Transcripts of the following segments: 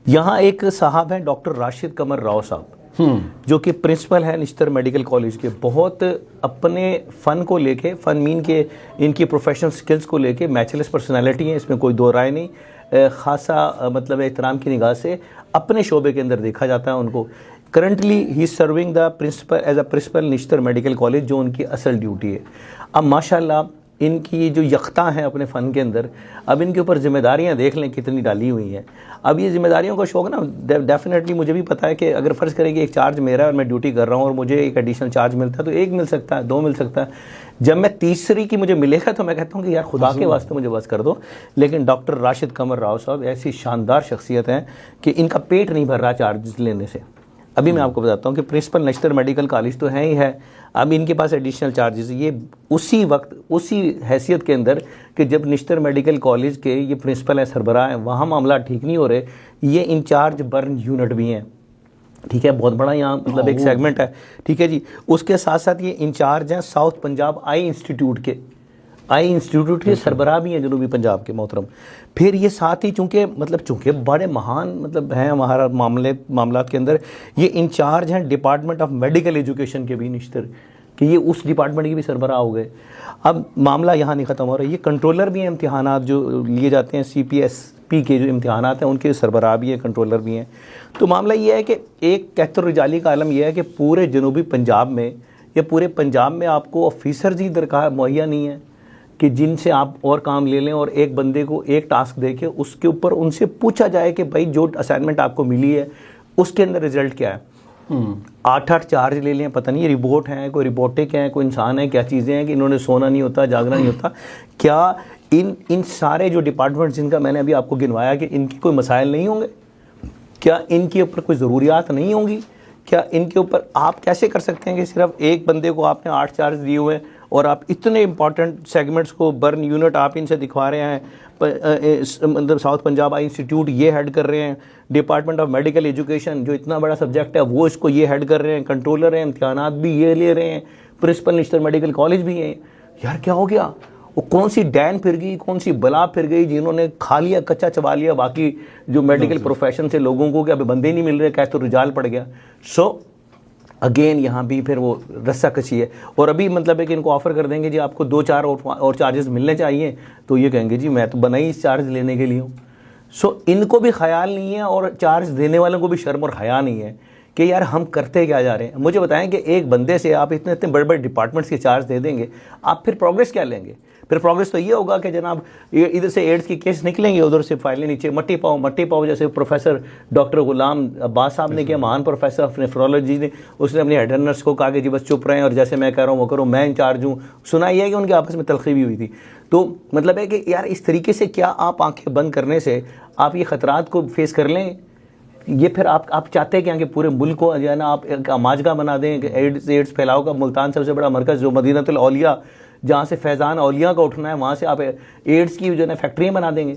यहाँ एक साहब हैं डॉक्टर राशिद कमर राव साहब, जो कि प्रिंसिपल है निश्तर मेडिकल कॉलेज के। बहुत अपने फ़न को लेके, फ़न मीन के इनकी प्रोफेशनल स्किल्स को लेके मैचलेस पर्सनालिटी है, इसमें कोई दो राय नहीं। ख़ासा मतलब एहतराम की निगाह से अपने शोबे के अंदर देखा जाता है उनको। Currently he is serving the principal as a principal Nishtar medical college, जो उनकी असल ड्यूटी है। अब माशाल्लाह इनकी जो यख्ता हैं अपने फ़न के अंदर, अब इनके ऊपर जिम्मेदारियां देख लें कितनी डाली हुई हैं। अब ये जिम्मेदारियों का शौक़ ना डेफिनेटली मुझे भी पता है कि अगर फ़र्ज़ करें कि एक चार्ज मेरा है और मैं ड्यूटी कर रहा हूँ और मुझे एक एडिशनल चार्ज मिलता है तो एक मिल सकता है, दो मिल सकता है। जब मैं तीसरी की मुझे मिलेगा तो मैं कहता हूँ कि यार खुदा के वास्ते मुझे बस कर दो। लेकिन डॉक्टर राशिद कमर राव साहब ऐसी शानदार शख्सियत हैं कि इनका पेट नहीं भर रहा चार्ज लेने से। अभी मैं आपको बताता हूँ कि प्रिंसिपल निश्तर मेडिकल कॉलेज तो है ही है, अब इनके पास एडिशनल चार्जेस ये उसी वक्त उसी हैसियत के अंदर कि जब निश्तर मेडिकल कॉलेज के ये प्रिंसिपल है, सरबराह हैं, वहाँ मामला ठीक नहीं हो रहे, ये इंचार्ज बर्न यूनिट भी हैं। ठीक है, बहुत बड़ा यहाँ मतलब एक सेगमेंट है। ठीक है जी, उसके साथ साथ ये इंचार्ज हैं साउथ पंजाब आई इंस्टीट्यूट के सरबराह भी हैं जनूबी पंजाब के मोहतरम। फिर ये साथ ही चूँकि बड़े महान मतलब हैं हमारा मामलात के अंदर, ये इंचार्ज हैं डिपार्टमेंट ऑफ मेडिकल एजुकेशन के भी निश्तर, कि ये उस डिपार्टमेंट के भी सरबराह हो गए। अब मामला यहाँ नहीं ख़त्म हो रहा, ये कंट्रोलर भी हैं, इम्तिहानात जो लिए जाते हैं CPSP के जो इम्तिहानात हैं उनके सरबराह भी हैं, कंट्रोलर भी हैं। तो मामला ये है कि एक कहतर रिजाली का आलम यह है कि पूरे जनूबी पंजाब में या पूरे पंजाब में आपको ऑफिसर्स ही दरकार मुहैया नहीं है कि जिनसे आप और काम ले लें और एक बंदे को एक टास्क दे के उसके ऊपर उनसे पूछा जाए कि भाई जो असाइनमेंट आपको मिली है उसके अंदर रिजल्ट क्या है। 8-8 चार्ज ले लें, पता नहीं ये रिपोर्ट हैं, कोई रिपोर्टिक हैं, कोई इंसान है, क्या चीज़ें हैं कि इन्होंने सोना नहीं होता, जागना नहीं होता। क्या इन सारे जो डिपार्टमेंट्स जिनका मैंने अभी आपको गिनवाया कि इनकी कोई मसाइल नहीं होंगे? क्या इनके ऊपर कोई ज़रूरियात नहीं होंगी? क्या इनके ऊपर आप कैसे कर सकते हैं कि सिर्फ एक बंदे को आपने 8 चार्ज दिए हुए हैं और आप इतने इंपॉर्टेंट सेगमेंट्स को बर्न यूनिट आप इनसे दिखवा रहे हैं, मतलब साउथ पंजाब आई इंस्टीट्यूट ये हेड कर रहे हैं, डिपार्टमेंट ऑफ मेडिकल एजुकेशन जो इतना बड़ा सब्जेक्ट है वो इसको ये हेड कर रहे हैं, कंट्रोलर हैं, इम्तिहानात भी ये ले रहे हैं, प्रिंसिपल निश्तर मेडिकल कॉलेज भी हैं। यार क्या हो गया? वो कौन सी डैन फिर गई, कौन सी बला फिर गई जिन्होंने खा लिया, कच्चा चबा लिया बाकी जो मेडिकल प्रोफेशन से लोगों को, कि अभी बंदे नहीं मिल रहे, कह तो रिजाल पड़ गया। सो अगेन यहाँ भी फिर वो रस्सा कशी है। और अभी मतलब है कि इनको ऑफ़र कर देंगे जी आपको 2-4 और चार्जेस मिलने चाहिए, तो ये कहेंगे जी मैं तो बना ही इस चार्ज लेने के लिए हूँ। सो इनको भी ख्याल नहीं है और चार्ज देने वालों को भी शर्म और हया नहीं है कि यार हम करते क्या जा रहे हैं। मुझे बताएं कि एक बंदे से आप इतने इतने बड़े बड़े डिपार्टमेंट्स के चार्ज दे देंगे, आप फिर प्रोग्रेस क्या लेंगे? फिर प्रोग्रेस तो ये होगा कि जनाब इधर से एड्स की केस निकलेंगे, उधर से फाइलें नीचे मट्टी पाओ जैसे प्रोफेसर डॉक्टर गुलाम अब्बास साहब ने किया, महान प्रोफेसर ऑफ नेफ्रोलॉजी ने, उसने अपने हेड नर्स को कहा कि जी बस चुप रहें और जैसे मैं कह रहा हूँ वो करो, मैं इंचार्ज हूँ। सुना ही है कि उनके आपस में तलखी भी हुई थी। तो मतलब है कि यार इस तरीके से क्या आप आंखें बंद करने से आप ये ख़तरात को फेस कर लें? ये फिर आप चाहते हैं क्या कि पूरे मुल्क को जो है ना आप एक अमाजगा बना दें कि एड्स फैलाव का मुल्तान सबसे बड़ा मरकज़ जो मदीनतुल औलिया, जहाँ से फैज़ान औलिया का उठना है, वहाँ से आप एड्स की जो है ना फैक्ट्रियाँ बना देंगे।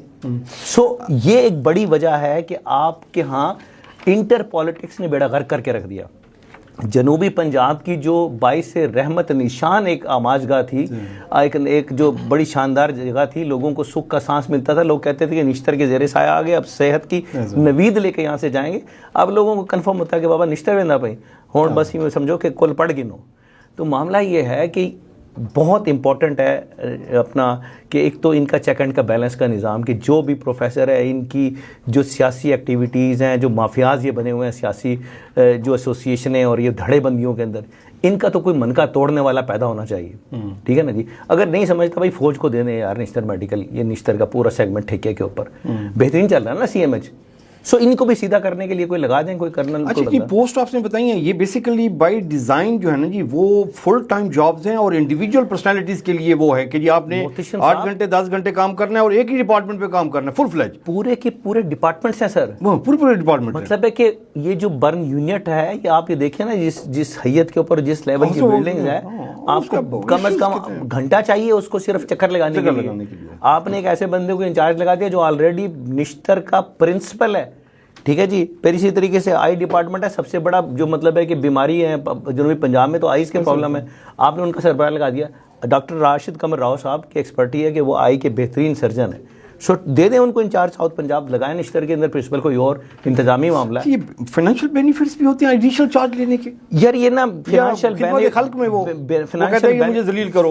सो ये एक बड़ी वजह है कि आपके यहाँ इंटर पॉलिटिक्स ने बेड़ा गर्क करके रख दिया। जनूबी पंजाब की जो 22 से रहमत निशान एक आमाजगाह थी, एक जो बड़ी शानदार जगह थी, लोगों को सुख का सांस मिलता था। लोग कहते थे कि निश्तर के ज़ेरे साया आ गए, अब सेहत की नवीद लेके यहाँ से जाएंगे। अब लोगों को कन्फर्म होता है कि बाबा निश्तर वेंदा भाई हों, बस ही समझो कि कुल पड़ गिनो। तो मामला ये है कि बहुत इम्पॉर्टेंट है अपना कि एक तो इनका चेक एंड का बैलेंस का निज़ाम, कि जो भी प्रोफेसर है इनकी जो सियासी एक्टिविटीज़ हैं, जो माफियाज ये बने हुए हैं सियासी जो एसोसिएशनें और ये धड़ेबंदियों के अंदर, इनका तो कोई मन का तोड़ने वाला पैदा होना चाहिए। ठीक है ना जी? अगर नहीं समझता भाई फौज को देने यार निश्तर मेडिकल, ये निश्तर का पूरा सेगमेंट ठेके के ऊपर बेहतरीन चल रहा है ना CMH। सो इनको भी सीधा करने के लिए कोई लगा दें, कोई कर्नल। अच्छा, ये पोस्ट आपने बताई है, ये बेसिकली बाय डिज़ाइन जो है ना जी वो फुल टाइम जॉब्स हैं और इंडिविजुअल पर्सनालिटीज़ के लिए वो है कि जी आपने 8 घंटे 10 घंटे काम करना है और एक ही डिपार्टमेंट पे काम करना है, फुल फ्लेज। पूरे के पूरे डिपार्टमेंट्स हैं सर, पूरे डिपार्टमेंट। मतलब है कि ये जो बर्न यूनिट है, ये आप ये देखिए ना जिस हैयत के ऊपर जिस लेवल की बिल्डिंग है, आपको कम से कम घंटा चाहिए उसको सिर्फ चक्कर लगाने के लिए। आपने एक ऐसे बंदे को इंचार्ज लगा दिया जो ऑलरेडी निश्तर का प्रिंसिपल है। ठीक है जी। फिर इसी तरीके से आई डिपार्टमेंट है, सबसे बड़ा जो मतलब है कि बीमारी है जनूबी पंजाब में तो आइज़ के प्रॉब्लम है, आपने उनका सरबराह लगा दिया। डॉक्टर राशिद कमर राव साहब की एक्सपर्टी है कि वो आई के बेहतरीन सर्जन है। सो दे दें उनको इंचार्ज साउथ पंजाब, लगाएं निश्तर के अंदर प्रिंसिपल, कोई और इंतजामी मामला है। ये फाइनेंशियल बेनिफिट्स भी होते हैं एडिशनल चार्ज लेने के? यार ये ना फाइनेंशियल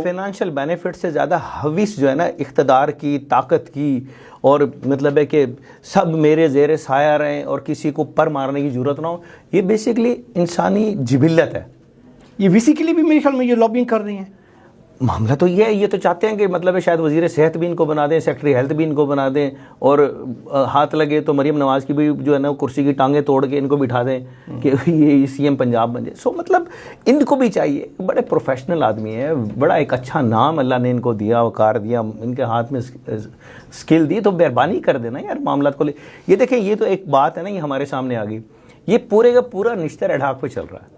फाइनेंशियल बेनिफिट से ज़्यादा हविस जो है ना इख्तदार की, ताकत की, और मतलब है कि सब मेरे ज़ेरे साया रहें और किसी को पर मारने की जरूरत ना हो, ये बेसिकली इंसानी जिबिल्लत है। ये वीसी के लिए भी मेरे ख्याल में ये लॉबिंग कर रही हैं। मामला तो ये है, ये तो चाहते हैं कि मतलब है शायद वजीर सेहत भी इनको बना दें, सेक्रेटरी हेल्थ भी इनको बना दें, और हाथ लगे तो मरीम नवाज़ की भी जो है ना कुर्सी की टांगें तोड़ के इनको बिठा दें कि ये सीएम पंजाब बन जाए। सो मतलब इनको भी चाहिए, बड़े प्रोफेशनल आदमी है, बड़ा एक अच्छा नाम अल्लाह ने इनको दिया, वकार दिया, इनके हाथ में स्किल दी, तो मेहरबानी कर देना यार मामला को ले। ये देखें, ये तो एक बात है ना, ये हमारे सामने आ गई, ये पूरे का पूरा निश्तर एडहाक पे चल रहा है।